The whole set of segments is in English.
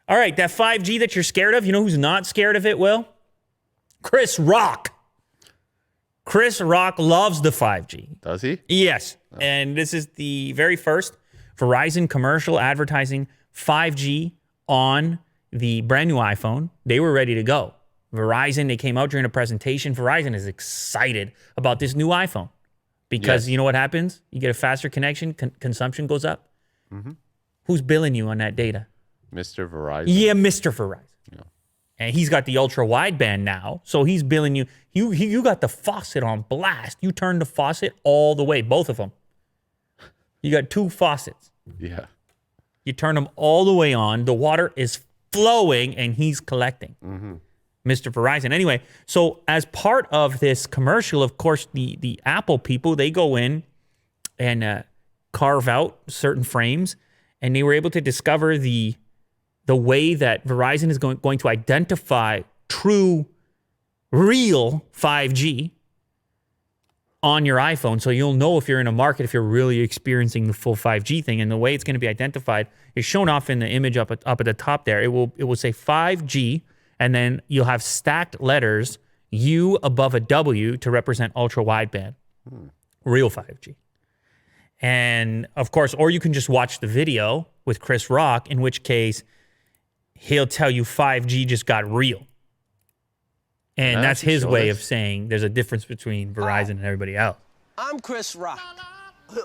All right, that 5G that you're scared of, you know who's not scared of it, Will? Chris Rock. Chris Rock loves the 5G. Does he? Yes. Oh. And this is the very first Verizon commercial advertising 5G on the brand new iPhone. They were ready to go. Verizon, they came out during a presentation. Verizon is excited about this new iPhone because you know what happens? You get a faster connection, consumption goes up. Mm-hmm. Who's billing you on that data? Mr. Verizon. Yeah, Mr. Verizon. Yeah. And he's got the ultra wideband now, so he's billing you. You got the faucet on blast. You turned the faucet all the way, both of them. You got 2 faucets. Yeah. You turn them all the way on. The water is flowing, and he's collecting. Mm-hmm. Mr. Verizon. Anyway, so as part of this commercial, of course, the Apple people, they go in and carve out certain frames, and they were able to discover the way that Verizon is going to identify true, real 5G on your iPhone. So you'll know if you're in a market, if you're really experiencing the full 5G thing. And the way it's going to be identified is shown off in the image up at the top there. It will say 5G, and then you'll have stacked letters, U above a W, to represent ultra wideband, real 5G. And of course, or you can just watch the video with Chris Rock, in which case he'll tell you 5G just got real. And that's his way of saying there's a difference between Verizon and everybody else. I'm Chris Rock.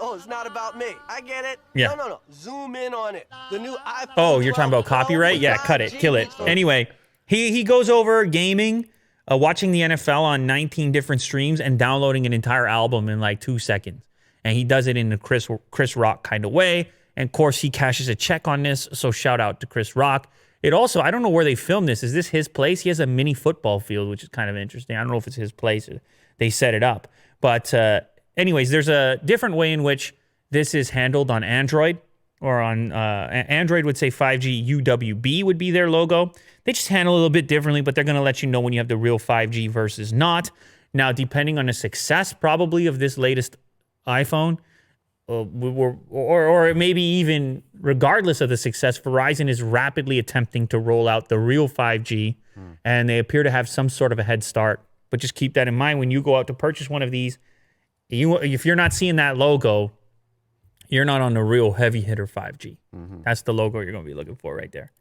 Oh, it's not about me. I get it. Yeah. No. Zoom in on it. The new iPhone. Oh, you're talking about copyright? Yeah, cut it. Kill it. Anyway, he goes over gaming, watching the NFL on 19 different streams, and downloading an entire album in like 2 seconds. And he does it in the Chris Rock kind of way. And of course, he cashes a check on this. So shout out to Chris Rock. It also, I don't know where they filmed this. Is this his place? He has a mini football field, which is kind of interesting. I don't know if it's his place or they set it up. But anyways, there's a different way in which this is handled on Android, or on Android would say 5G UWB would be their logo. They just handle it a little bit differently, but they're going to let you know when you have the real 5G versus not. Now, depending on the success probably of this latest iPhone, or maybe even regardless of the success, Verizon is rapidly attempting to roll out the real 5G, and they appear to have some sort of a head start. But just keep that in mind when you go out to purchase one of these. If you're not seeing that logo, you're not on the real heavy hitter 5G. Mm-hmm. That's the logo you're going to be looking for right there.